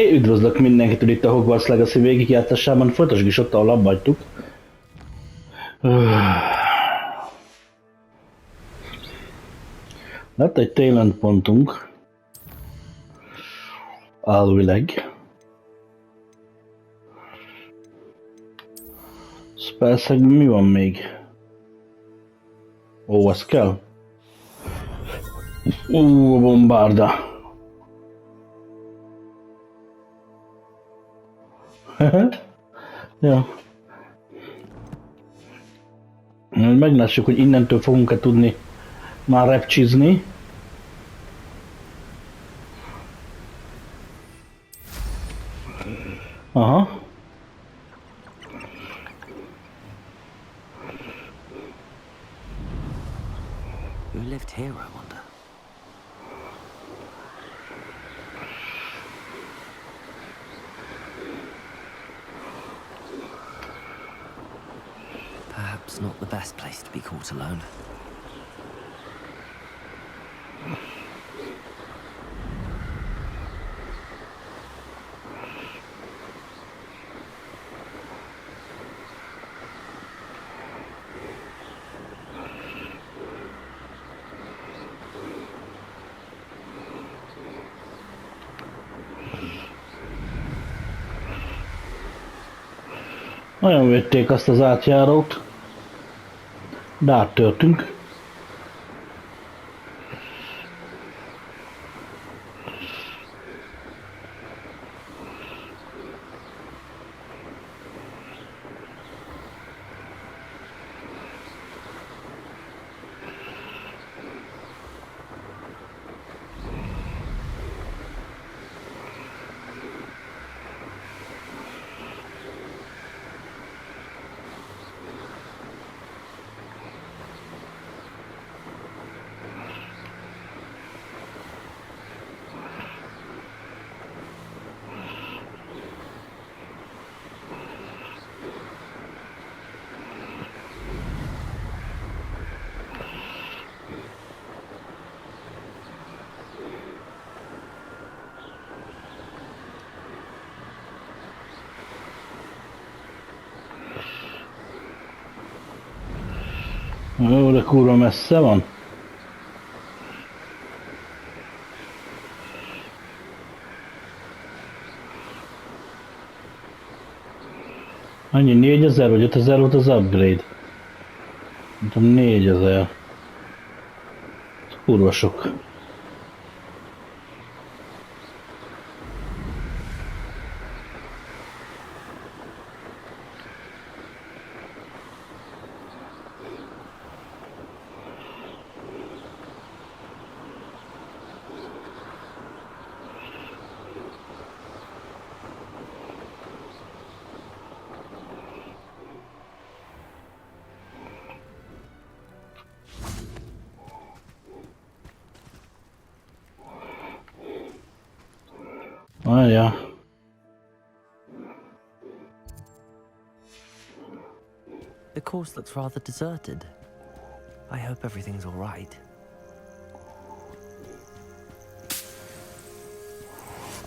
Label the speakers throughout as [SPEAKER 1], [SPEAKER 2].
[SPEAKER 1] Üdvözlök mindenkit itt a Hogwarts Legacy végigjátszásában, folytassuk is ott, ahol abba hagytuk. Lett egy talent pontunk. Elvileg. Spellszegben mi van még? Ó, ez kell? A bombárda. Ja. Meglássuk, hogy innentől fogunk-e tudni már repcsizni. Aha.
[SPEAKER 2] Who lived here, I wonder? Perhaps not the best place to be caught alone.
[SPEAKER 1] Nagyon védték azt az átjárót, de áttörtünk. Jó, de kurva messze van. Annyi 4000 vagy 5000 volt az upgrade? Mondtam 4000. Ez kurva sok. Ja.
[SPEAKER 2] The course looks rather deserted. I hope everything's all right.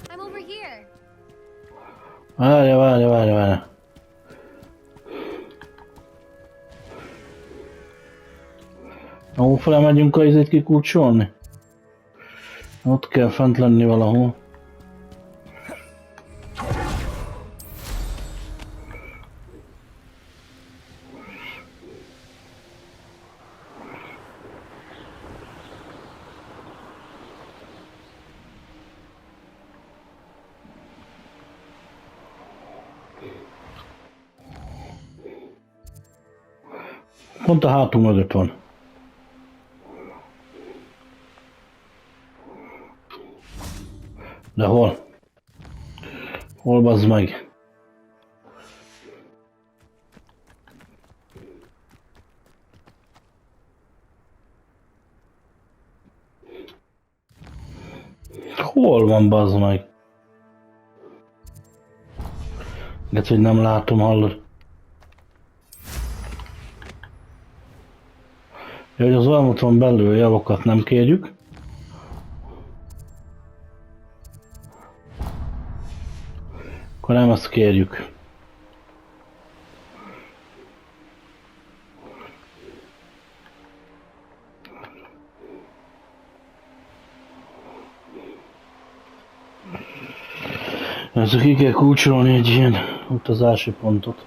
[SPEAKER 3] I'm over here.
[SPEAKER 1] Várja. Ahol fel megyünk a izét kikulcsolni? Ott kell fent lenni valahol. Pont a hátunk mögött van. De hol? Hol bazd meg? Hol van bazd meg? Lehet, hogy nem látom, hallod? Hogy az almúton belül javakat nem kérjük. Akkor nem azt kérjük. Ezzel ki kell kulcsolni egy ilyen utazási pontot.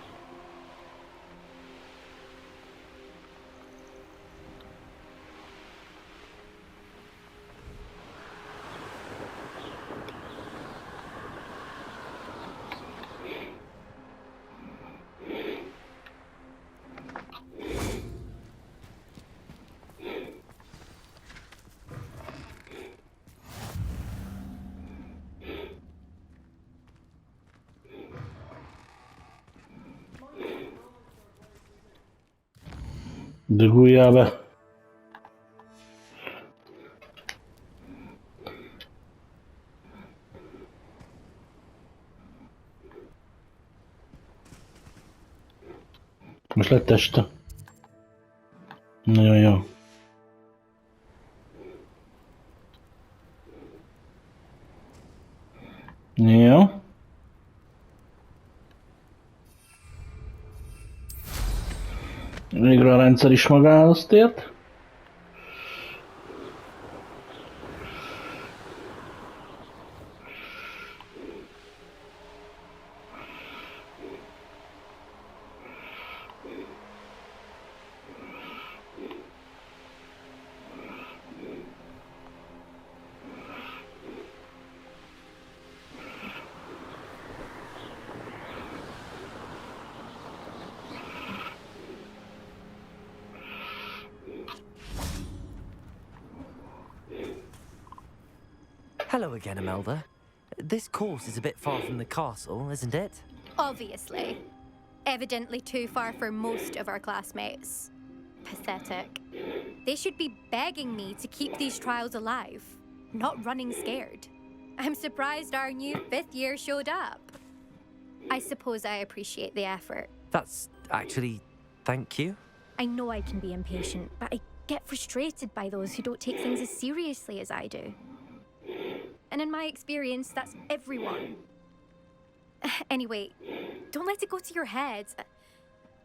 [SPEAKER 1] Duguljál be! Most lett este. Nagyon jó. Jó. Végre a rendszer is magához tért.
[SPEAKER 2] Hello again, Imelda. This course is a bit far from the castle, isn't it?
[SPEAKER 3] Obviously. Evidently too far for most of our classmates. Pathetic. They should be begging me to keep these trials alive, not running scared. I'm surprised our new 5th year showed up. I suppose I appreciate the effort.
[SPEAKER 2] That's actually... thank you.
[SPEAKER 3] I know I can be impatient, but I get frustrated by those who don't take things as seriously as I do. And in my experience, that's everyone. Anyway, don't let it go to your head.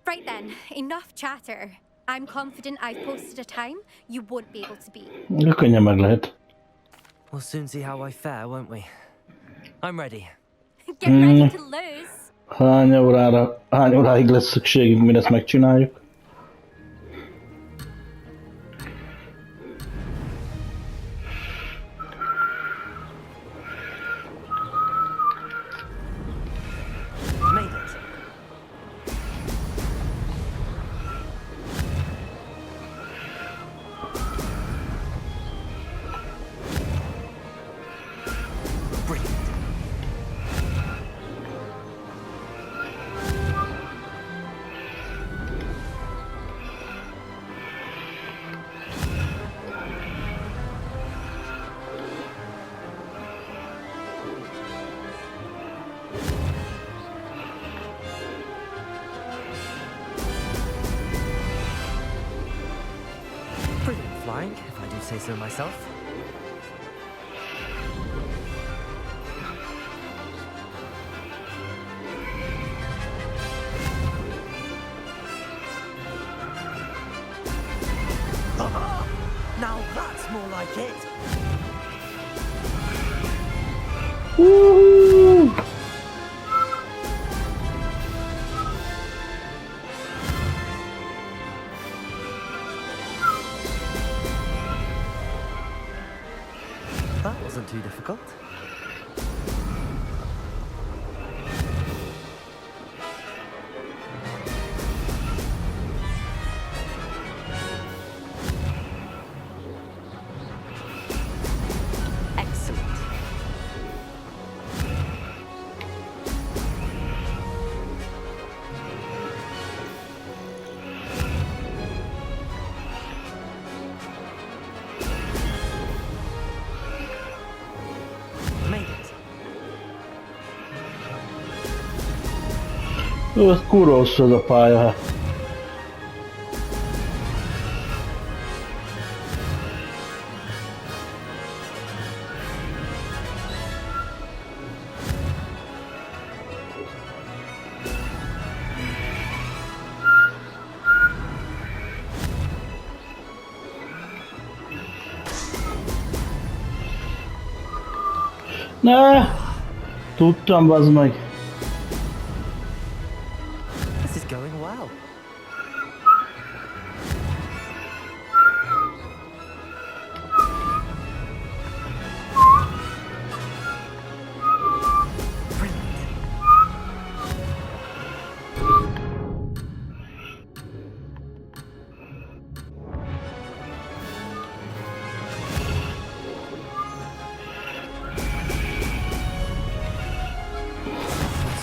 [SPEAKER 3] Right then, enough chatter. I'm confident I've posted a time you won't be able to beat.
[SPEAKER 1] Könnyen meg lehet.
[SPEAKER 2] We'll soon see how I fare, won't we? I'm ready.
[SPEAKER 3] Get ready to lose.
[SPEAKER 1] Hány óráig lesz szükségünk, mire ezt megcsináljuk?
[SPEAKER 2] Made it. Brilliant. Brilliant flying, if I do say so myself. Now that's more like it.
[SPEAKER 1] Woohoo!
[SPEAKER 2] That wasn't too difficult. Excellent. Made it.
[SPEAKER 1] Ez kurva hosszú ez a pálya, hát. Ne! Tudtam, bazd meg.
[SPEAKER 2] This is going well.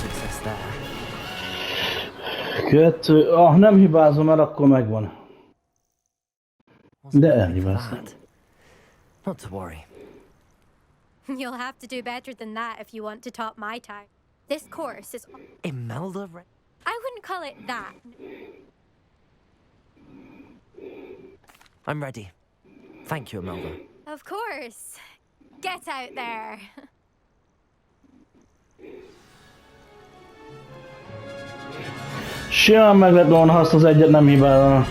[SPEAKER 2] Success there.
[SPEAKER 1] Kettő... Ah, nem hibázom el, akkor megvan.
[SPEAKER 2] Wasn't
[SPEAKER 1] De
[SPEAKER 2] hoping for
[SPEAKER 1] elhibáztam.
[SPEAKER 2] that. Not to worry.
[SPEAKER 3] You'll have to do better than that if you want to top my time. This course is...
[SPEAKER 2] Imelda
[SPEAKER 3] I wouldn't call it that.
[SPEAKER 2] I'm ready. Thank you, Imelda.
[SPEAKER 3] Of course. Get out there.
[SPEAKER 1] Simán meg lett volna, ha azt az egyet nem hibálna.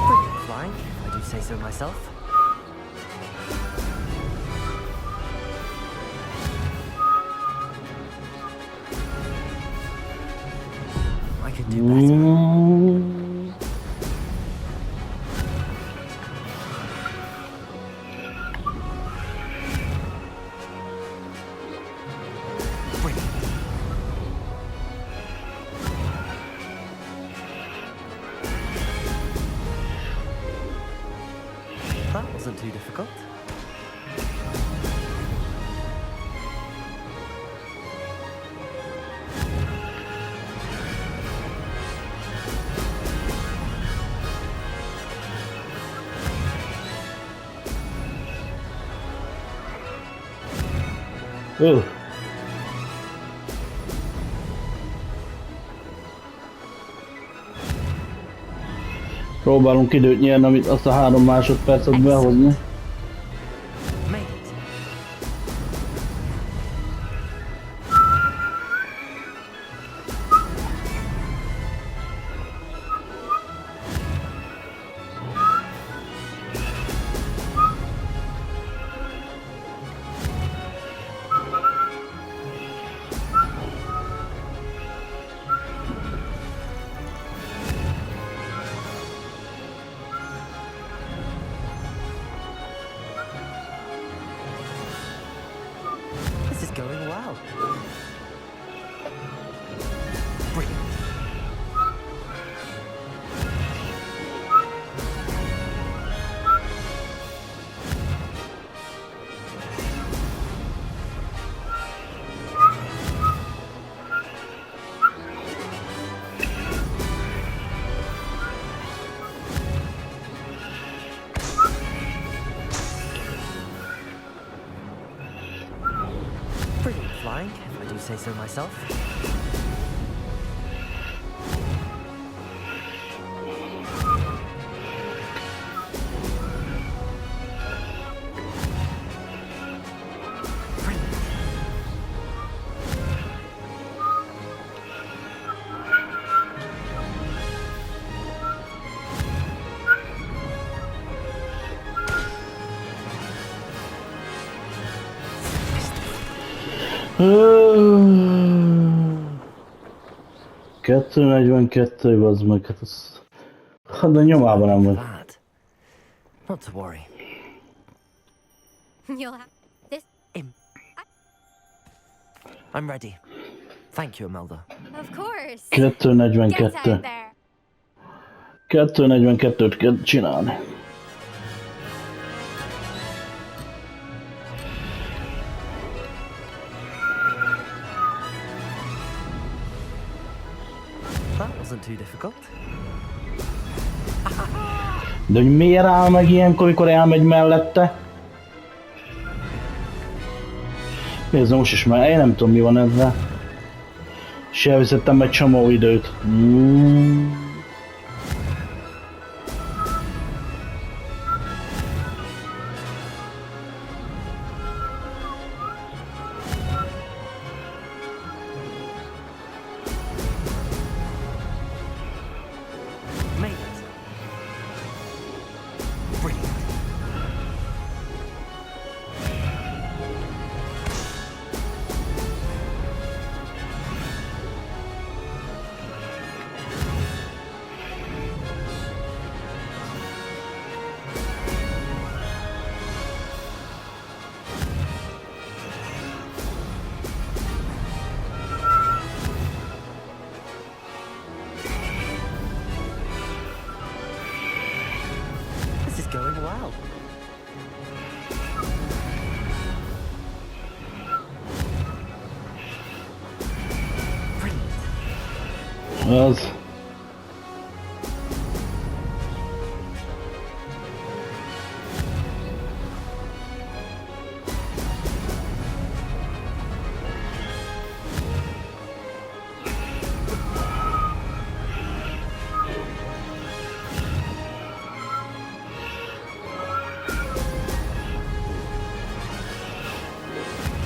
[SPEAKER 2] Brilliant flying, if I do say so myself. I can do better. Brilliant. That wasn't too difficult.
[SPEAKER 1] Ö. Próbálunk időt nyerni, amit azt a 3 másodpercet behozni.
[SPEAKER 2] Made it. This is going well. Brilliant. Brilliant flying, if I do say so myself. Brilliant.
[SPEAKER 1] Ö. 2:42, bazd meg, hát az... Hát de nyomában nem vagy.
[SPEAKER 2] That. Not to worry.
[SPEAKER 3] You'll have this.
[SPEAKER 2] I'm ready. Thank you, Imelda.
[SPEAKER 3] Of course.
[SPEAKER 1] 2:42.
[SPEAKER 3] Get out there.
[SPEAKER 1] 2:42-t kell csinálni.
[SPEAKER 2] That wasn't too difficult.
[SPEAKER 1] De hogy miért áll meg ilyenkor, amikor elmegy mellette? Nézd, most is már, én nem tudom mi van ezzel. És elveszettem egy csomó időt.
[SPEAKER 2] going well. Brilliant.
[SPEAKER 1] Az.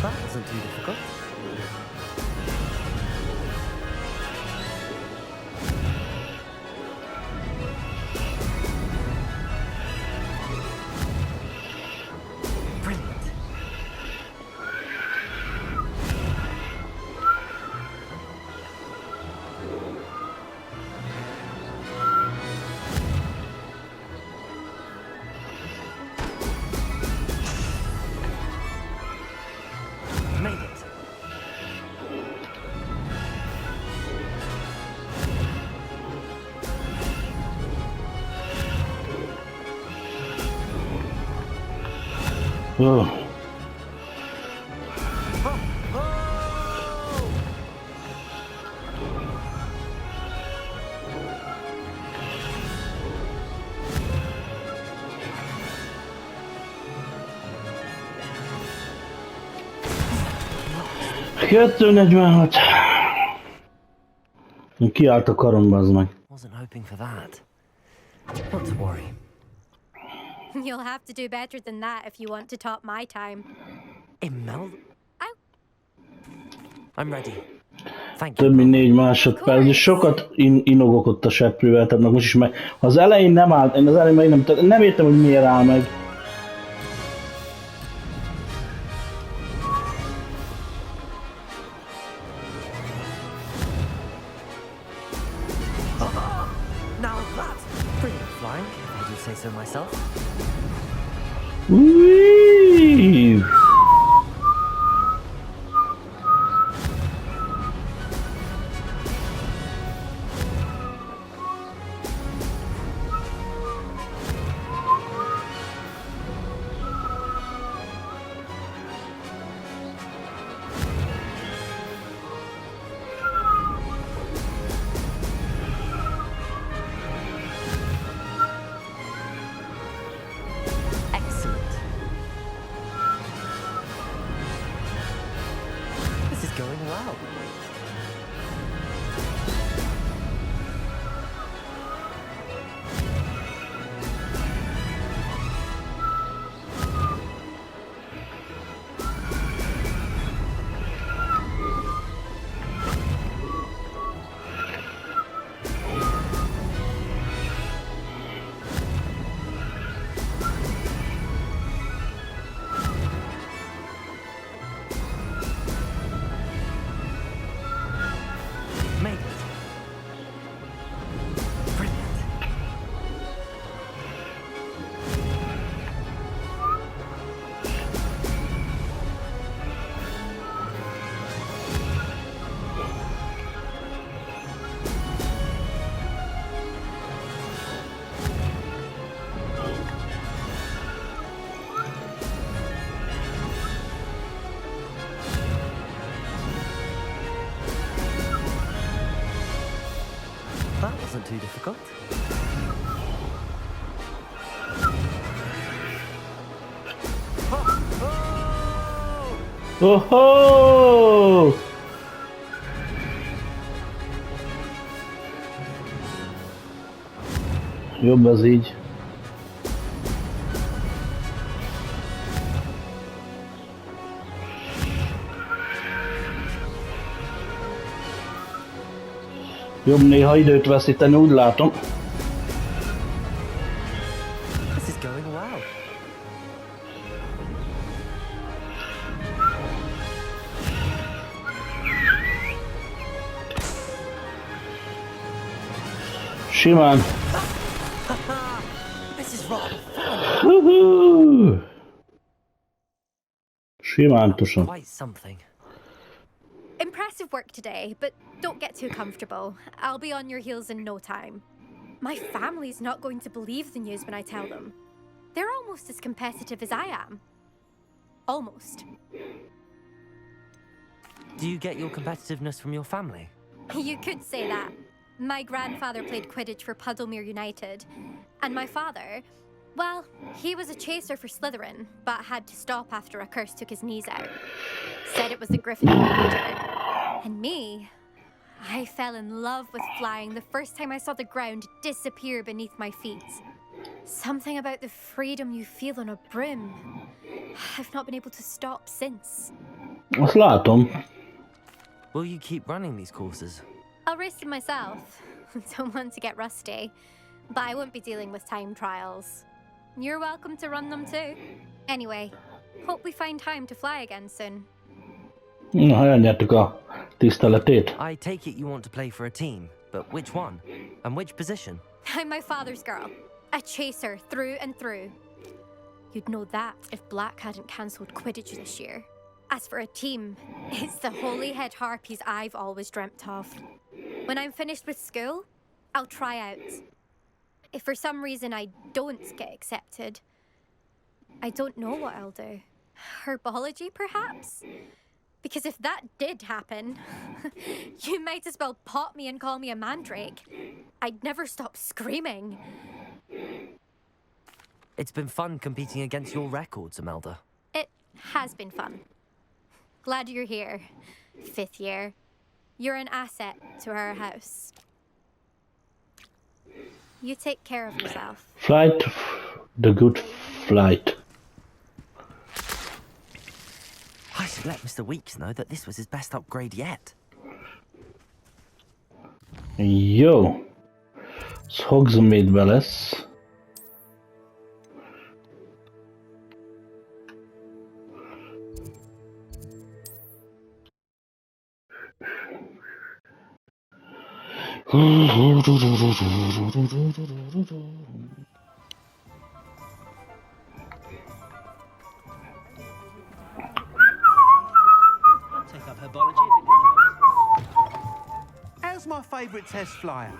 [SPEAKER 2] That wasn't too difficult. Brilliant. Made it.
[SPEAKER 1] Oh. Kettő 46. Kiállt a karomba, az meg.
[SPEAKER 2] Wasn't hoping for that. Not to worry.
[SPEAKER 3] You'll have to do better than that if you want to top my time.
[SPEAKER 2] Imelda?
[SPEAKER 3] Ow.
[SPEAKER 2] I'm ready. Thank you.
[SPEAKER 1] Több mint 4 másodperc, és sokat inogok ott a seprővel, tehát most is meg. Az elején nem állt, én az elején meg nem értem, hogy miért áll meg.
[SPEAKER 2] Now that's brilliant flying, if I do say so myself.
[SPEAKER 1] Új!
[SPEAKER 2] Excellent. This is going well. Made it. Brilliant. That wasn't too difficult.
[SPEAKER 1] Oh-ho! Jobb az így. Jobb néha időt veszíteni, úgy látom.
[SPEAKER 2] This is going well.
[SPEAKER 1] Simán.
[SPEAKER 2] This is rather fun.
[SPEAKER 1] Huhu! Simántosan.
[SPEAKER 2] Quite something.
[SPEAKER 3] Impressive work today, but don't get too comfortable. I'll be on your heels in no time. My family's not going to believe the news when I tell them. They're almost as competitive as I am. Almost.
[SPEAKER 2] Do you get your competitiveness from your family?
[SPEAKER 3] You could say that. My grandfather played Quidditch for Puddlemere United. And my father, well, he was a chaser for Slytherin, but had to stop after a curse took his knees out. Said it was the Gryffindor leader. And me, I fell in love with flying the first time I saw the ground disappear beneath my feet. Something about the freedom you feel on a broom. I've not been able to stop since.
[SPEAKER 1] Azt látom.
[SPEAKER 2] Will you keep running these courses?
[SPEAKER 3] I'll race them myself. Don't want to get rusty. But I won't be dealing with time trials. You're welcome to run them too. Anyway, hope we find time to fly again soon.
[SPEAKER 1] Na, elnyertük a tiszteletét.
[SPEAKER 2] I take it you want to play for a team, but which one? And which position?
[SPEAKER 3] I'm my father's girl. A chaser through and through. You'd know that if Black hadn't cancelled Quidditch this year. As for a team, it's the Holyhead Harpies I've always dreamt of. When I'm finished with school, I'll try out. If for some reason I don't get accepted, I don't know what I'll do. Herbology, perhaps? Because if that did happen, you might as well pot me and call me a mandrake. I'd never stop screaming.
[SPEAKER 2] It's been fun competing against your records, Imelda.
[SPEAKER 3] It has been fun. Glad you're here, 5th year. You're an asset to our house. You take care of yourself.
[SPEAKER 1] Flight, the good flight.
[SPEAKER 2] I should let Mr. Weeks know that this was his best upgrade yet.
[SPEAKER 1] Jó. Ez Hogsmeade-be lesz.
[SPEAKER 4] Take up herbology if it can. How's my favourite test flyer?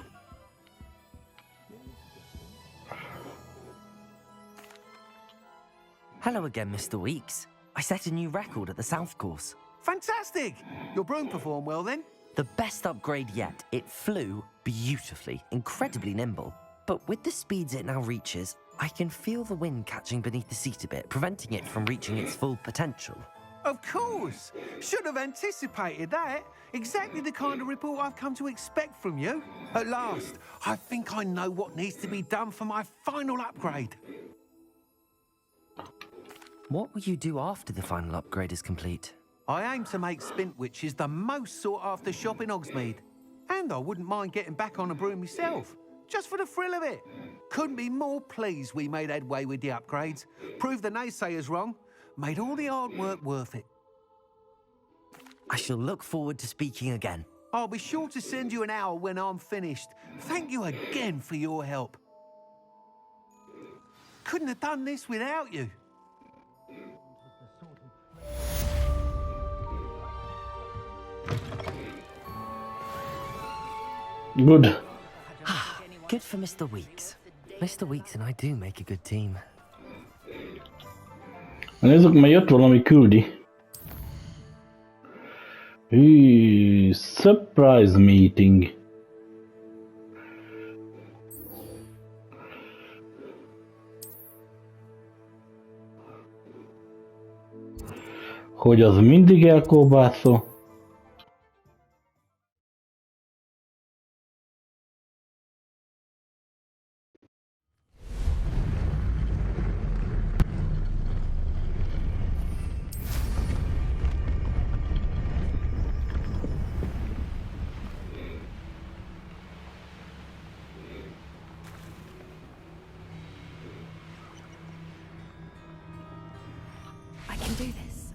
[SPEAKER 2] Hello again, Mr. Weeks. I set a new record at the South Course.
[SPEAKER 4] Fantastic! Your broom performed well then?
[SPEAKER 2] The best upgrade yet. It flew beautifully, incredibly nimble. But with the speeds it now reaches, I can feel the wind catching beneath the seat a bit, preventing it from reaching its full potential.
[SPEAKER 4] Of course! Should have anticipated that. Exactly the kind of report I've come to expect from you. At last, I think I know what needs to be done for my final upgrade.
[SPEAKER 2] What will you do after the final upgrade is complete?
[SPEAKER 4] I aim to make Spintwitches the most sought-after shop in Hogsmeade. And I wouldn't mind getting back on a broom myself, just for the thrill of it. Couldn't be more pleased we made headway with the upgrades, proved the naysayers wrong, made all the hard work worth it.
[SPEAKER 2] I shall look forward to speaking again.
[SPEAKER 4] I'll be sure to send you an hour when I'm finished. Thank you again for your help. Couldn't have done this without you.
[SPEAKER 1] Good.
[SPEAKER 2] Good for Mr. Weeks. Mr. Weeks and I do make a good team.
[SPEAKER 1] Nézzük, mert jött valami küldi. Surprise meeting. Hogy az mindig elkóbászol.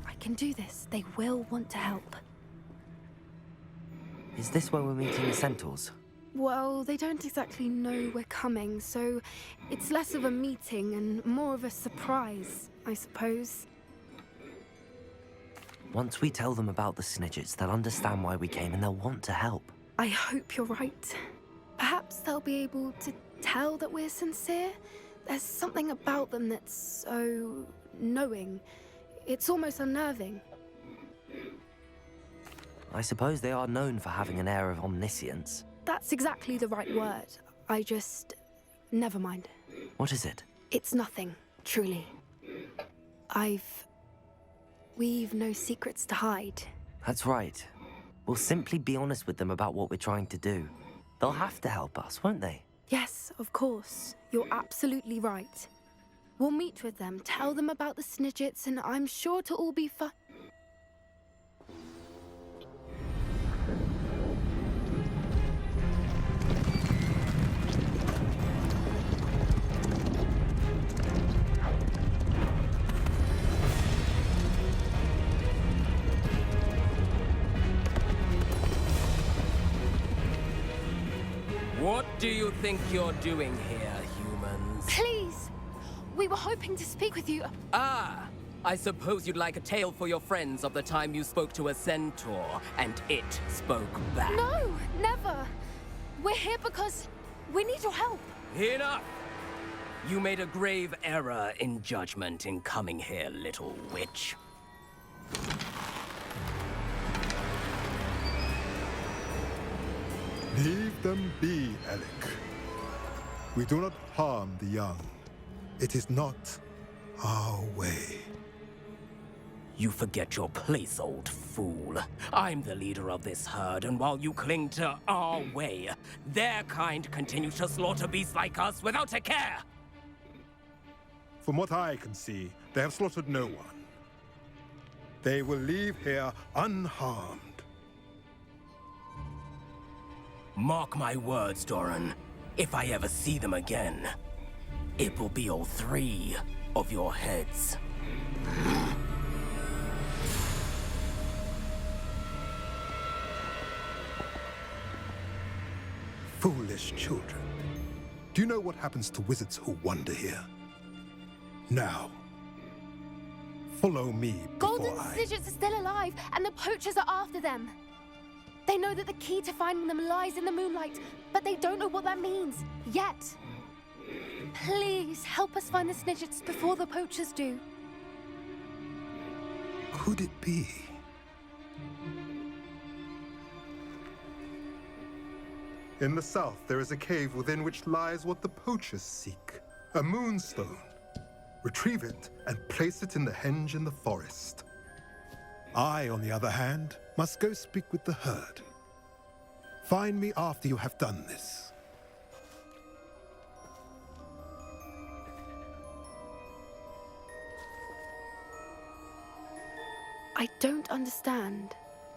[SPEAKER 5] I can do this. They will want to help.
[SPEAKER 2] Is this where we're meeting the Centaurs?
[SPEAKER 5] Well, they don't exactly know we're coming, so it's less of a meeting and more of a surprise, I suppose.
[SPEAKER 2] Once we tell them about the Snidgets, they'll understand why we came and they'll want to help.
[SPEAKER 5] I hope you're right. Perhaps they'll be able to tell that we're sincere, There's something about them that's so knowing. It's almost unnerving.
[SPEAKER 2] I suppose they are known for having an air of omniscience.
[SPEAKER 5] That's exactly the right word. I just... Never mind.
[SPEAKER 2] What is it?
[SPEAKER 5] It's nothing, truly. We've no secrets to hide.
[SPEAKER 2] That's right. We'll simply be honest with them about what we're trying to do. They'll have to help us, won't they?
[SPEAKER 5] Yes, of course. You're absolutely right. We'll meet with them, tell them about the Snidgets, and I'm sure it'll all be fine.
[SPEAKER 6] What do you think you're doing here, humans?
[SPEAKER 5] Please! We were hoping to speak with you.
[SPEAKER 6] Ah! I suppose you'd like a tale for your friends of the time you spoke to a centaur, and it spoke back.
[SPEAKER 5] No, never! We're here because we need your help.
[SPEAKER 6] Enough! You made a grave error in judgment in coming here, little witch.
[SPEAKER 7] Leave them be, Alec. We do not harm the young. It is not our way.
[SPEAKER 6] You forget your place, old fool. I'm the leader of this herd, and while you cling to our way, their kind continue to slaughter beasts like us without a care!
[SPEAKER 7] From what I can see, they have slaughtered no one. They will leave here unharmed.
[SPEAKER 6] Mark my words, Doran. If I ever see them again, it will be all 3 of your heads.
[SPEAKER 7] Foolish children. Do you know what happens to wizards who wander here? Now, follow me before
[SPEAKER 5] Golden
[SPEAKER 7] I...
[SPEAKER 5] Snidgets are still alive, and the poachers are after them. They know that the key to finding them lies in the moonlight, but they don't know what that means, yet. Please, help us find the Snidgets before the poachers do.
[SPEAKER 7] Could it be? In the south, there is a cave within which lies what the poachers seek. A moonstone. Retrieve it and place it in the henge in the forest. I, on the other hand, must go speak with the herd. Find me after you have done this.
[SPEAKER 5] I don't understand.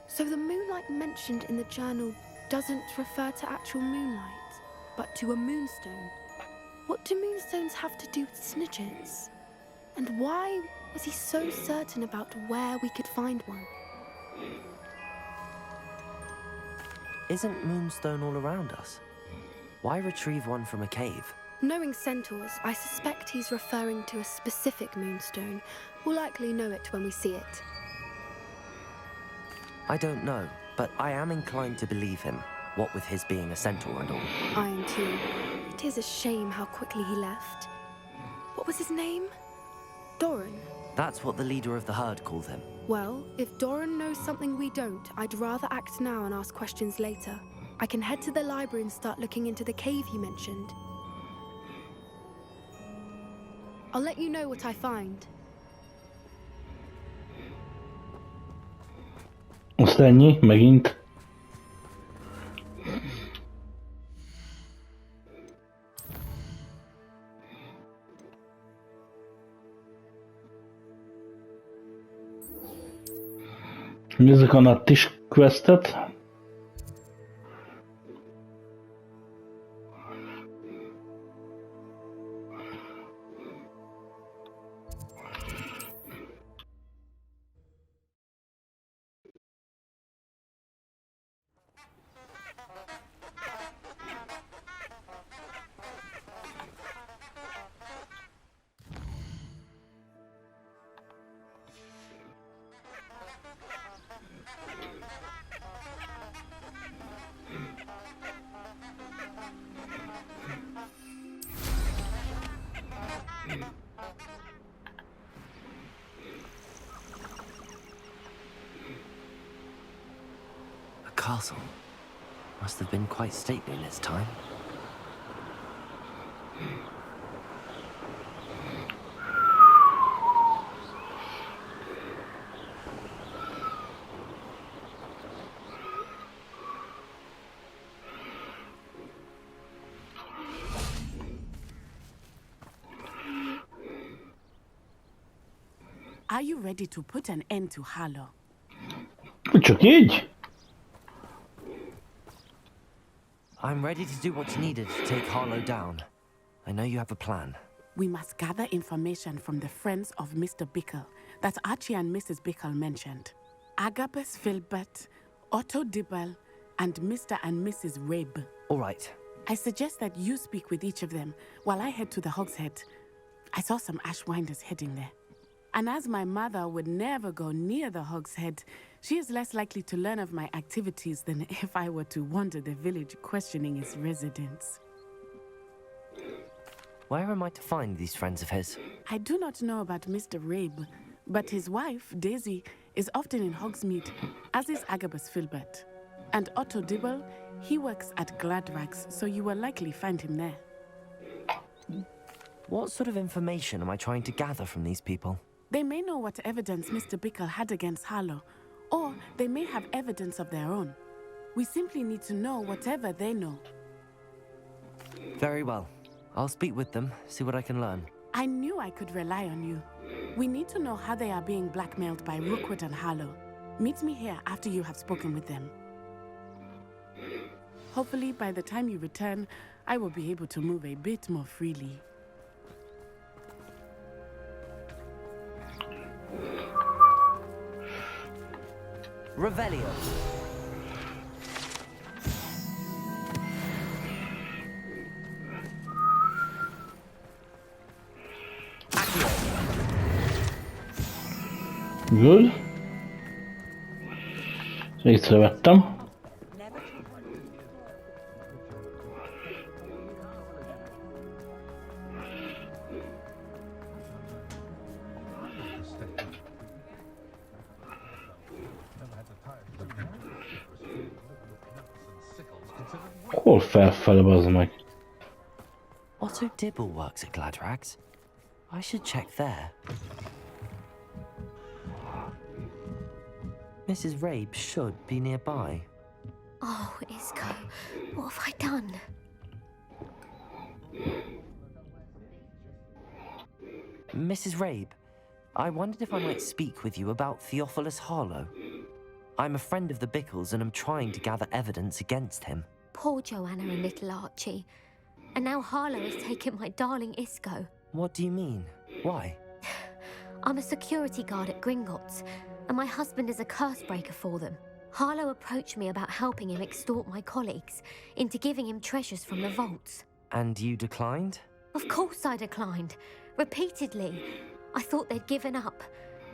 [SPEAKER 5] So the moonlight mentioned in the journal doesn't refer to actual moonlight, but to a moonstone. What do moonstones have to do with Snidgets? And why was he so certain about where we could find one?
[SPEAKER 2] Isn't Moonstone all around us? Why retrieve one from a cave?
[SPEAKER 5] Knowing centaurs, I suspect he's referring to a specific moonstone. We'll likely know it when we see it.
[SPEAKER 2] I don't know, but I am inclined to believe him, what with his being a centaur and all.
[SPEAKER 5] I am too. It is a shame how quickly he left. What was his name? Doran.
[SPEAKER 2] That's what the leader of the herd called him.
[SPEAKER 5] Well, if Doran knows something we don't, I'd rather act now and ask questions later. I can head to the library and start looking into the cave you mentioned. I'll let you know what I find.
[SPEAKER 1] Azt ennyi, megint. Nézzük a nattis questet.
[SPEAKER 2] castle. Must have been quite stately in its time.
[SPEAKER 8] Are you ready to put an end to Harlow?
[SPEAKER 1] Csak így?
[SPEAKER 2] I'm ready to do what's needed to take Harlow down. I know you have a plan.
[SPEAKER 8] We must gather information from the friends of Mr. Bickle that Archie and Mrs. Bickle mentioned. Agabus Filbert, Otto Dibble, and Mr. and Mrs. Rabe.
[SPEAKER 2] All right.
[SPEAKER 8] I suggest that you speak with each of them while I head to the Hogshead. I saw some Ashwinders heading there. And as my mother would never go near the Hogshead, she is less likely to learn of my activities than if I were to wander the village questioning its residents.
[SPEAKER 2] Where am I to find these friends of his?
[SPEAKER 8] I do not know about Mr. Rabe, but his wife, Daisy, is often in Hogsmeade, as is Agabus Filbert. And Otto Dibble, he works at Gladrags, so you will likely find him there.
[SPEAKER 2] What sort of information am I trying to gather from these people?
[SPEAKER 8] They may know what evidence Mr. Bickle had against Harlow, or they may have evidence of their own. We simply need to know whatever they know.
[SPEAKER 2] Very well. I'll speak with them, see what I can learn.
[SPEAKER 8] I knew I could rely on you. We need to know how they are being blackmailed by Rookwood and Harlow. Meet me here after you have spoken with them. Hopefully, by the time you return, I will be able to move a bit more freely.
[SPEAKER 2] Revelio.
[SPEAKER 1] Good. Észrevettem. Hol felfele, bazd meg?
[SPEAKER 2] Otto Dibble works at Gladrags. I should check there. Mrs. Rabe should be nearby.
[SPEAKER 3] Oh, Isco, what have I done?
[SPEAKER 2] Mrs. Rabe, I wondered if I might speak with you about Theophilus Harlow. I'm a friend of the Bickles and am trying to gather evidence against him.
[SPEAKER 3] Poor Joanna and little Archie. And now Harlow has taken my darling Isco.
[SPEAKER 2] What do you mean? Why?
[SPEAKER 3] I'm a security guard at Gringotts, and my husband is a curse breaker for them. Harlow approached me about helping him extort my colleagues into giving him treasures from the vaults.
[SPEAKER 2] And you declined?
[SPEAKER 3] Of course I declined. Repeatedly. I thought they'd given up,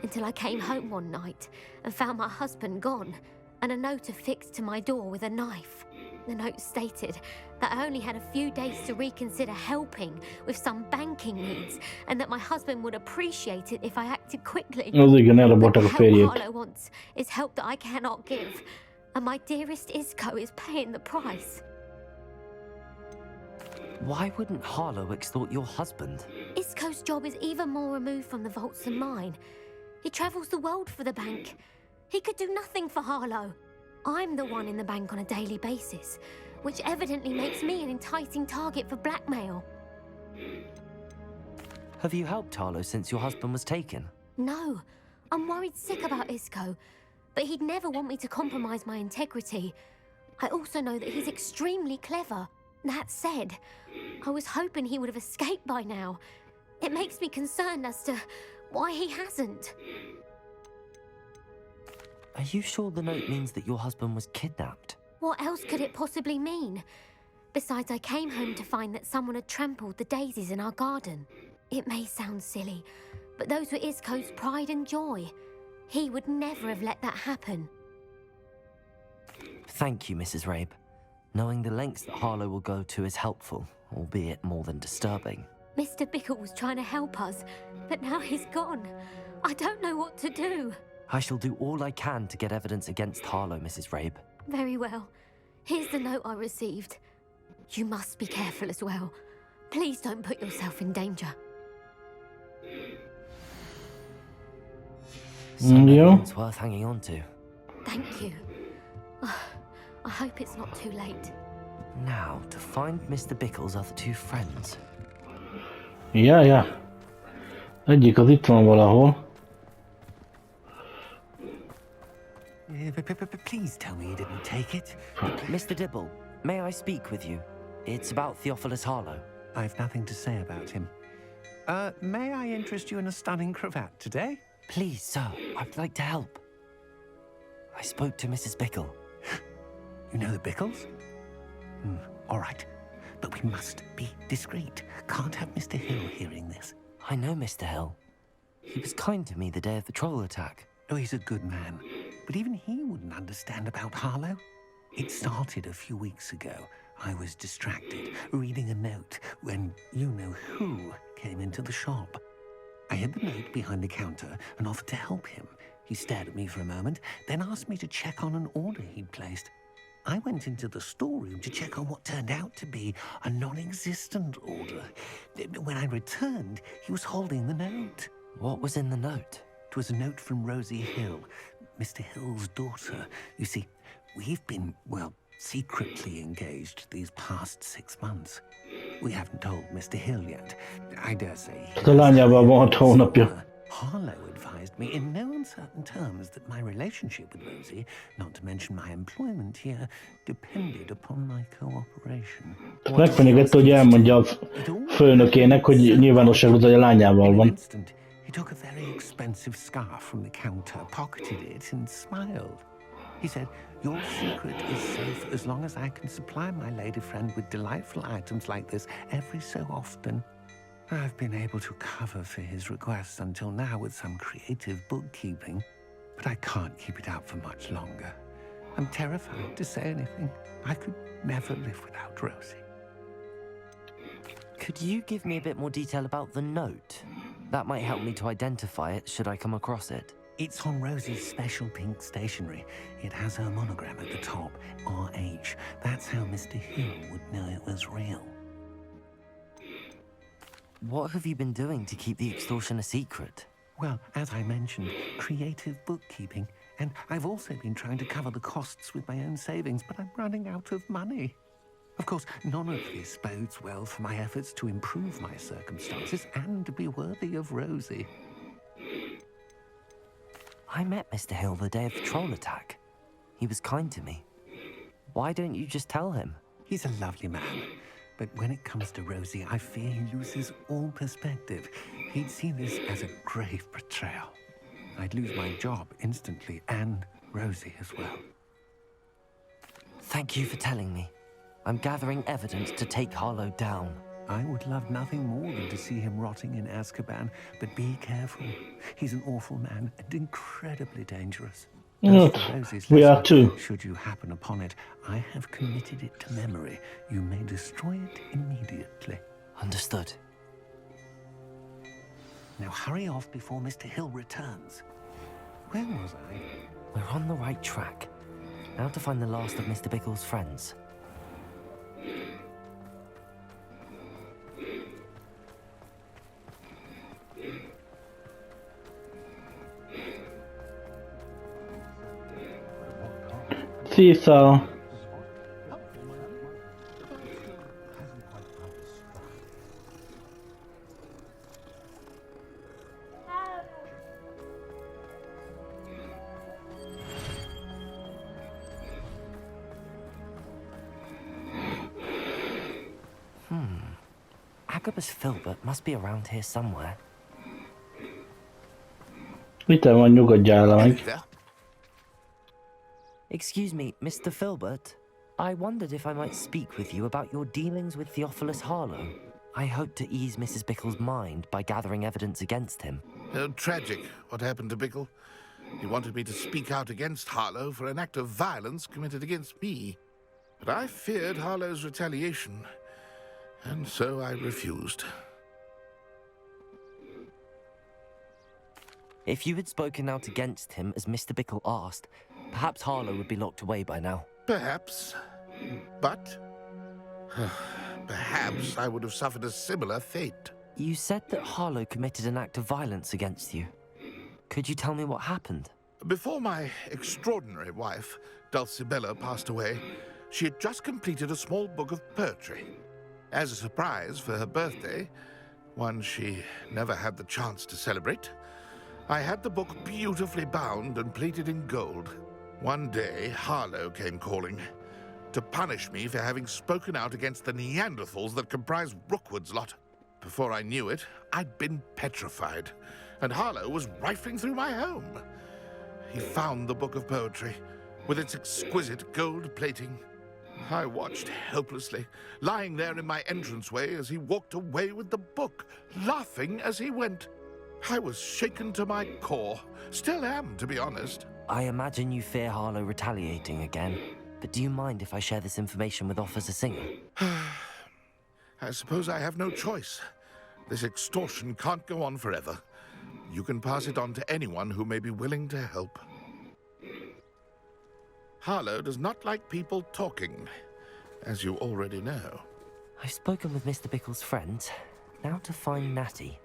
[SPEAKER 3] until I came home one night and found my husband gone, and a note affixed to my door with a knife. The note stated that I only had a few days to reconsider helping with some banking needs, and that my husband would appreciate it if I acted quickly.
[SPEAKER 1] Az igen, elrabolták a
[SPEAKER 3] The help
[SPEAKER 1] férjét.
[SPEAKER 3] Harlow wants is help that I cannot give, and my dearest Isco is paying the price.
[SPEAKER 2] Why wouldn't Harlow extort your husband?
[SPEAKER 3] Isco's job is even more removed from the vaults than mine. He travels the world for the bank. He could do nothing for Harlow. I'm the one in the bank on a daily basis, which evidently makes me an enticing target for blackmail.
[SPEAKER 2] Have you helped Harlow since your husband was taken?
[SPEAKER 3] No, I'm worried sick about Isco, but he'd never want me to compromise my integrity. I also know that he's extremely clever. That said, I was hoping he would have escaped by now. It makes me concerned as to why he hasn't.
[SPEAKER 2] Are you sure the note means that your husband was kidnapped?
[SPEAKER 3] What else could it possibly mean? Besides, I came home to find that someone had trampled the daisies in our garden. It may sound silly, but those were Isco's pride and joy. He would never have let that happen.
[SPEAKER 2] Thank you, Mrs. Rabe. Knowing the lengths that Harlow will go to is helpful, albeit more than disturbing.
[SPEAKER 3] Mr. Bickle was trying to help us, but now he's gone. I don't know what to do.
[SPEAKER 2] I shall do all I can to get evidence against Harlow, Mrs. Rabe.
[SPEAKER 3] Very well. Here's the note I received. You must be careful as well. Please don't put yourself in danger.
[SPEAKER 2] Some
[SPEAKER 1] Yeah.
[SPEAKER 2] evidence worth hanging on to.
[SPEAKER 3] Thank you. I hope it's not too late.
[SPEAKER 2] Now, to find Mr. Bickle's other two friends.
[SPEAKER 1] Ja. Egyik az itt van valahol.
[SPEAKER 4] Please tell me you didn't take it.
[SPEAKER 2] Mr. Dibble, may I speak with you? It's about Theophilus Harlow.
[SPEAKER 4] I've nothing to say about him. May I interest you in a stunning cravat today?
[SPEAKER 2] Please, sir, I'd like to help. I spoke to Mrs. Bickle.
[SPEAKER 4] You know the Bickles? All right. But we must be discreet. Can't have Mr. Hill hearing this.
[SPEAKER 2] I know Mr. Hill. He was kind to me the day of the troll attack.
[SPEAKER 4] Oh, he's a good man. But even he wouldn't understand about Harlow. It started a few weeks ago. I was distracted, reading a note, when you-know-who came into the shop. I hid the note behind the counter and offered to help him. He stared at me for a moment, then asked me to check on an order he'd placed. I went into the storeroom to check on what turned out to be a non-existent order. When I returned, he was holding the note.
[SPEAKER 2] What was in the note?
[SPEAKER 4] It was a note from Rosie Hill, Mr. Hill's daughter. You see, we've been, well, secretly engaged these past 6 months. We haven't told Mr. Hill yet. I dare say.
[SPEAKER 1] A lányával van 6 hónapja.
[SPEAKER 4] Harlow advised me in no uncertain terms that my relationship with Rosie, not to mention my employment here, depended upon my cooperation.
[SPEAKER 1] Megfenyegette, hogy elmondja a főnökének, hogy nyilvánosságra hogy a lányával van.
[SPEAKER 4] He took a very expensive scarf from the counter, pocketed it, and smiled. He said, "Your secret is safe as long as I can supply my lady friend with delightful items like this every so often." I've been able to cover for his requests until now with some creative bookkeeping, but I can't keep it up for much longer. I'm terrified to say anything. I could never live without Rosie.
[SPEAKER 2] Could you give me a bit more detail about the note? That might help me to identify it should I come across it.
[SPEAKER 4] It's on Rosie's special pink stationery. It has her monogram at the top, RH. That's how Mr. Hill would know it was real.
[SPEAKER 2] What have you been doing to keep the extortion a secret?
[SPEAKER 4] Well, as I mentioned, creative bookkeeping. And I've also been trying to cover the costs with my own savings, but I'm running out of money. Of course, none of this bodes well for my efforts to improve my circumstances and to be worthy of Rosie.
[SPEAKER 2] I met Mr. Hill the day of the troll attack. He was kind to me. Why don't you just tell him?
[SPEAKER 4] He's a lovely man. But when it comes to Rosie, I fear he loses all perspective. He'd see this as a grave betrayal. I'd lose my job instantly, and Rosie as well.
[SPEAKER 2] Thank you for telling me. I'm gathering evidence to take Harlow down.
[SPEAKER 4] I would love nothing more than to see him rotting in Azkaban, but be careful. He's an awful man and incredibly dangerous. As for Rosie's
[SPEAKER 1] We are
[SPEAKER 4] lesson,
[SPEAKER 1] too.
[SPEAKER 4] should you happen upon it, I have committed it to memory. You may destroy it immediately.
[SPEAKER 2] Understood.
[SPEAKER 4] Now hurry off before Mr. Hill returns. Where was I?
[SPEAKER 2] We're on the right track. Now to find the last of Mr. Bickle's friends.
[SPEAKER 1] Cecil.
[SPEAKER 2] Agabus Filbert must be around here somewhere.
[SPEAKER 1] Mit van, nyugodjál le meg.
[SPEAKER 2] Excuse me, Mr. Filbert. I wondered if I might speak with you about your dealings with Theophilus Harlow. I hope to ease Mrs. Bickle's mind by gathering evidence against him.
[SPEAKER 9] Tragic, what happened to Bickle. He wanted me to speak out against Harlow for an act of violence committed against me. But I feared Harlow's retaliation, and so I refused.
[SPEAKER 2] If you had spoken out against him as Mr. Bickle asked, perhaps Harlow would be locked away by now.
[SPEAKER 9] Perhaps. But perhaps I would have suffered a similar fate.
[SPEAKER 2] You said that Harlow committed an act of violence against you. Could you tell me what happened?
[SPEAKER 9] Before my extraordinary wife, Dulcibella, passed away, she had just completed a small book of poetry. As a surprise for her birthday, one she never had the chance to celebrate, I had the book beautifully bound and plated in gold. One day, Harlow came calling to punish me for having spoken out against the Neanderthals that comprise Rookwood's lot. Before I knew it, I'd been petrified, and Harlow was rifling through my home. He found the book of poetry, with its exquisite gold plating. I watched helplessly, lying there in my entranceway as he walked away with the book, laughing as he went. I was shaken to my core. Still am, to be honest.
[SPEAKER 2] I imagine you fear Harlow retaliating again, but do you mind if I share this information with Officer Singer?
[SPEAKER 9] I suppose I have no choice. This extortion can't go on forever. You can pass it on to anyone who may be willing to help. Harlow does not like people talking, as you already know.
[SPEAKER 2] I've spoken with Mr. Bickle's friends. Now to find Natty.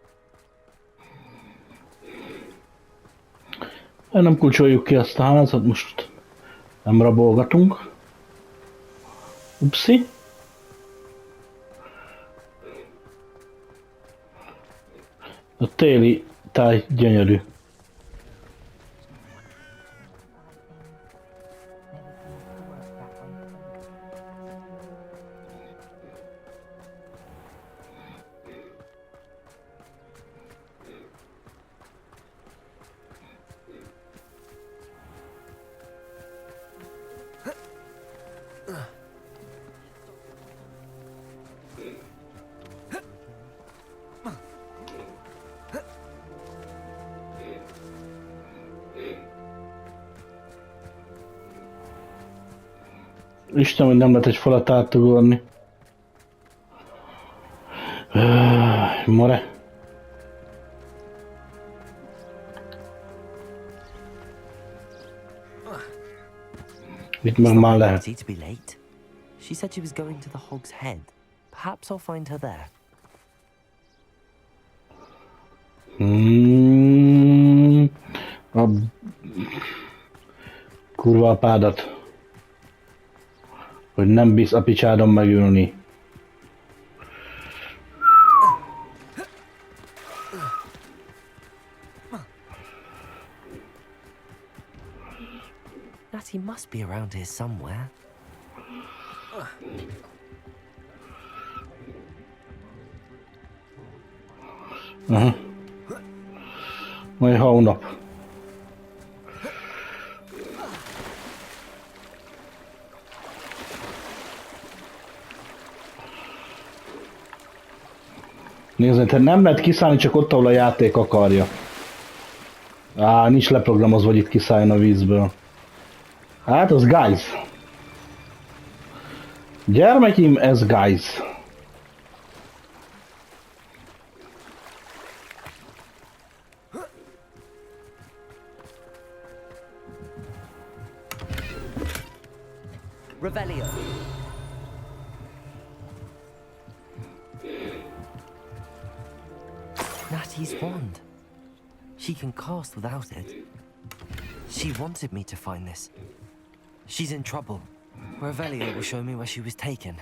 [SPEAKER 1] Nem kulcsoljuk ki azt a házat, most nem rabolgatunk. Upsi. A téli táj gyönyörű. Isten, hogy nem lehet egy falat átugorni. More. Itt meg már lehet.
[SPEAKER 2] To be late. She said she was going to the Hog's Head. Perhaps I'll find her there.
[SPEAKER 1] A kurva apádat. Hogy nem bíz a picsádon megülni.
[SPEAKER 2] Natty must be around here somewhere.
[SPEAKER 1] Aha. Majd hónap. Nézd, te nem lehet kiszállni csak ott, ahol a játék akarja. Nincs leprogramozva, hogy itt kiszálljon a vízből. Hát, az guys. Gyermekim, ez guys.
[SPEAKER 2] Revelio. Natty's wand. She can cast without it. She wanted me to find this. She's in trouble. Revelio will show me where she was taken.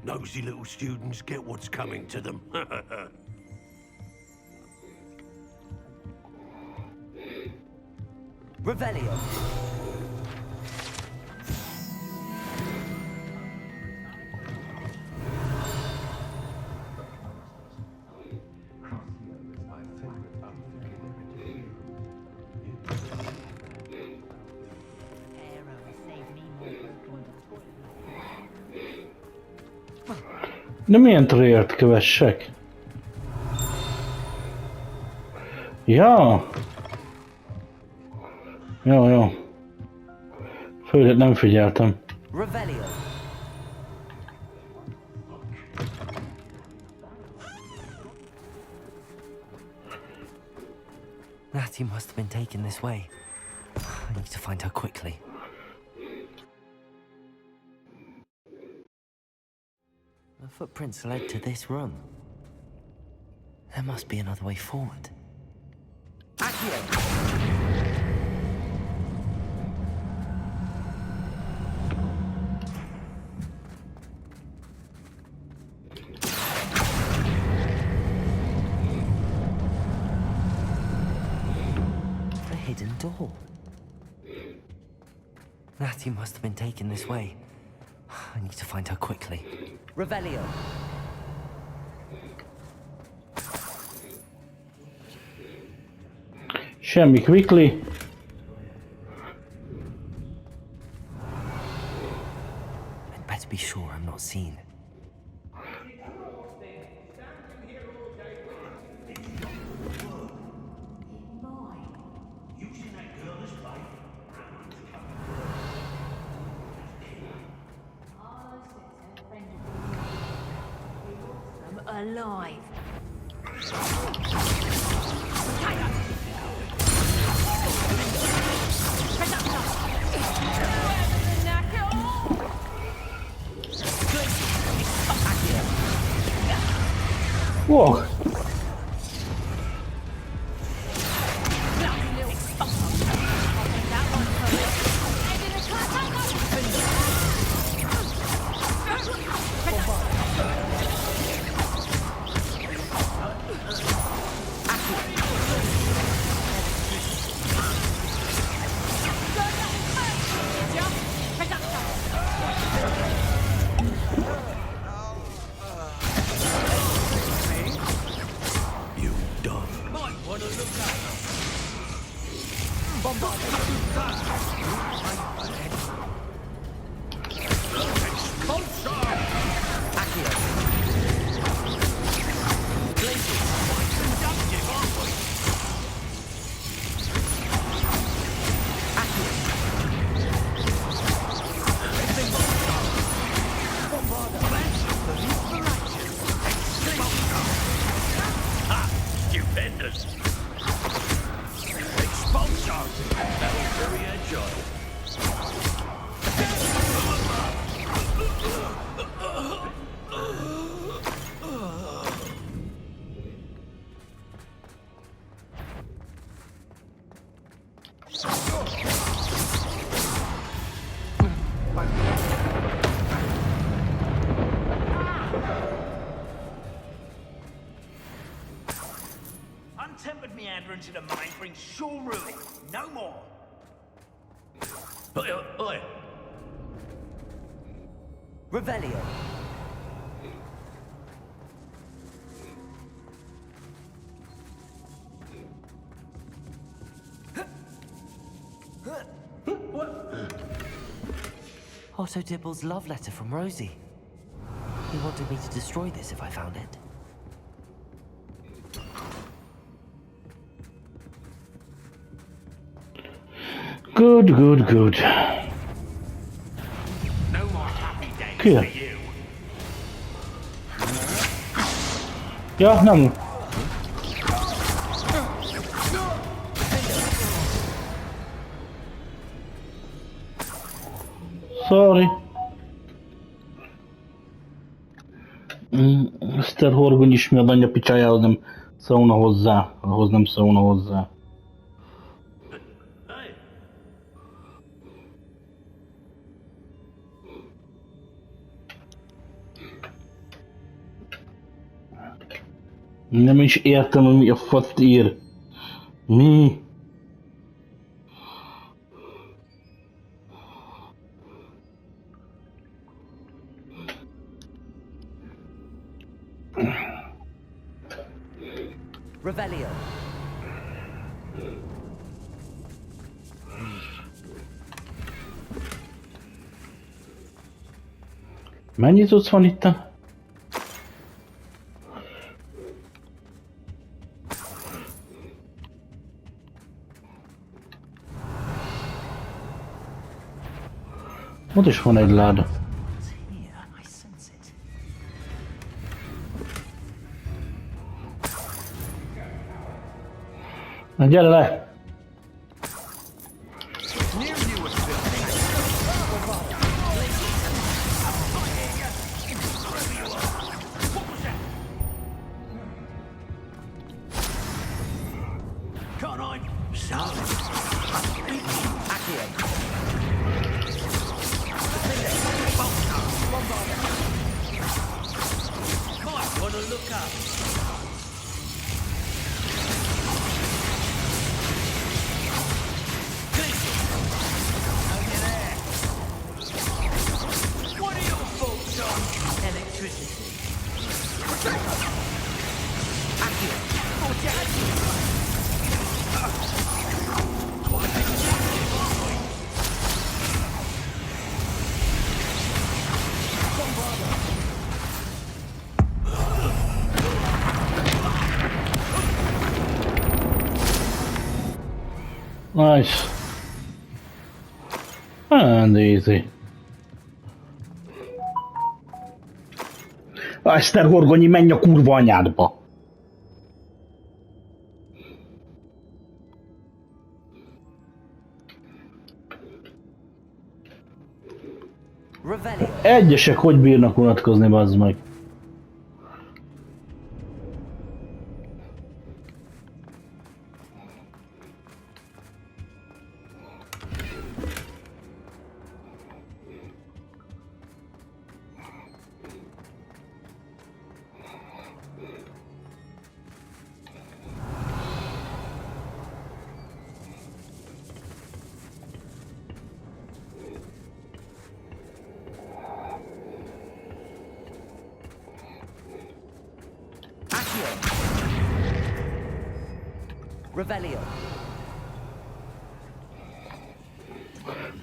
[SPEAKER 10] Nosy little students get what's coming to them.
[SPEAKER 2] Revelio.
[SPEAKER 1] De milyen trailert kövessek? Ja. Jó. Főleg nem figyeltem.
[SPEAKER 2] Revelio. Natty must have been taken this way. I need to find her quickly. The footprints led to this room. There must be another way forward. Accio! A hidden door. Natty must have been taken this way. I need to find her quickly. Revelio.
[SPEAKER 1] Semmi quickly.
[SPEAKER 2] I'd better be sure I'm not seen.
[SPEAKER 3] Alive.
[SPEAKER 1] Whoa.
[SPEAKER 11] Untempered meandering to the mind brings sure ruin. No more. Oi.
[SPEAKER 2] Revelio. Otto Dibble's love letter from Rosie. He wanted me to destroy this if I found it.
[SPEAKER 1] Good, good, good.
[SPEAKER 11] No more happy days
[SPEAKER 1] Kia.
[SPEAKER 11] for you.
[SPEAKER 1] Ja, nem. Sorry. Mr. Horgony is mi a anyja picsájához nem szólna hozzá. Ahhoz nem szólna hozzá. Nem is értem, hogy mi a fatt ír. Mi?
[SPEAKER 2] Revelio.
[SPEAKER 1] Mennyi tudsz van itten? Ott is van egy láda.
[SPEAKER 11] Here, I sense it.
[SPEAKER 1] Na gyere le!
[SPEAKER 11] Can't I? Solid. Might want to look up. Over there. What are your thoughts on electricity?
[SPEAKER 1] Nice. And easy. Esztergorgonyi, menj a kurva anyádba!
[SPEAKER 2] Revelio.
[SPEAKER 1] Egyesek hogy bírnak unatkozni, bazd meg?
[SPEAKER 2] Revelio.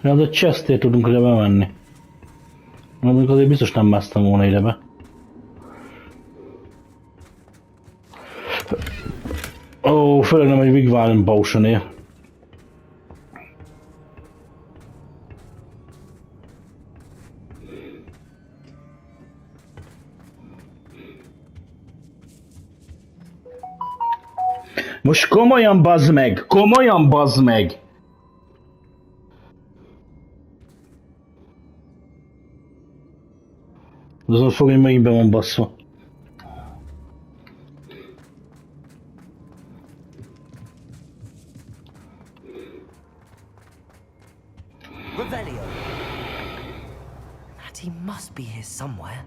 [SPEAKER 1] Hát a chestért tudunk ide bemenni. Mondjuk azért biztos nem másztam volna ide be. Ó, főleg nem egy Wigwam Potionért. Most komolyan bazd meg! Komolyan bazd meg! Azon fog, hogy megint be van baszva.
[SPEAKER 2] Revelio. Natty must be here somewhere.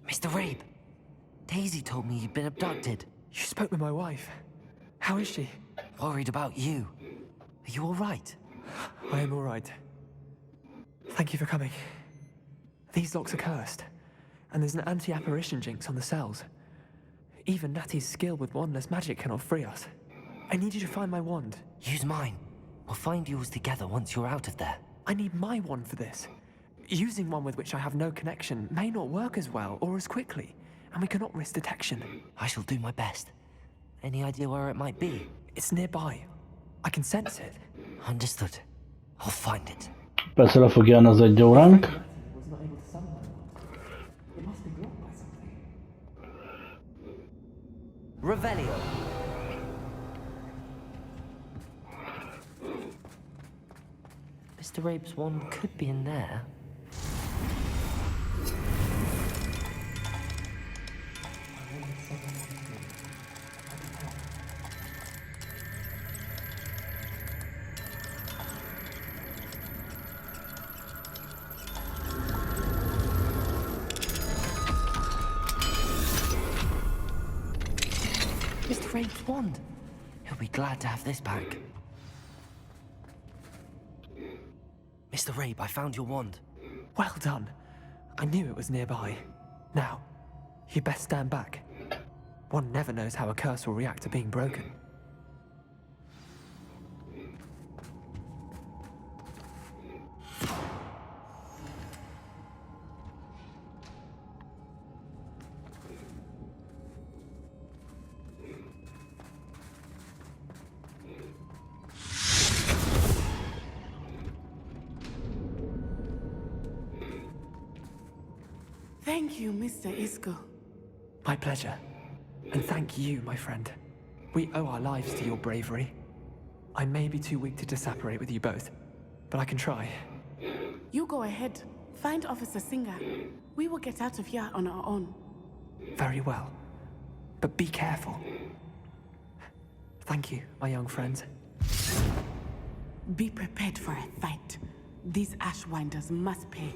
[SPEAKER 2] Mr. Rabe, Daisy told me you'd been abducted.
[SPEAKER 12] You spoke with my wife. How is she?
[SPEAKER 2] Worried about you. Are you all right?
[SPEAKER 12] I am all right. Thank you for coming. These locks are cursed, and there's an anti-apparition jinx on the cells. Even Natty's skill with wandless magic cannot free us. I need you to find my wand.
[SPEAKER 2] Use mine. We'll find yours together once you're out of there.
[SPEAKER 12] I need my wand for this. Using one with which I have no connection may not work as well or as quickly, and we cannot risk detection.
[SPEAKER 2] I shall do my best. Any idea where it might be?
[SPEAKER 12] It's nearby. I can sense it.
[SPEAKER 2] Understood. I'll find it.
[SPEAKER 1] Persze le fog jönni az egy óránk.
[SPEAKER 2] Revelio. Mr. Rabe's wand could be in there. Mr. Rabe's wand. He'll be glad to have this back. Mr. Rabe, I found your wand.
[SPEAKER 12] Well done. I knew it was nearby. Now, You best stand back. One never knows how a curse will react to being broken.
[SPEAKER 8] Thank you, Mr. Isco.
[SPEAKER 12] My pleasure. And thank you, my friend. We owe our lives to your bravery. I may be too weak to disapparate with you both, but I can try.
[SPEAKER 8] You go ahead. Find Officer Singer. We will get out of here on our own.
[SPEAKER 12] Very well. But be careful. Thank you, my young friends.
[SPEAKER 8] Be prepared for a fight. These Ashwinders must pay.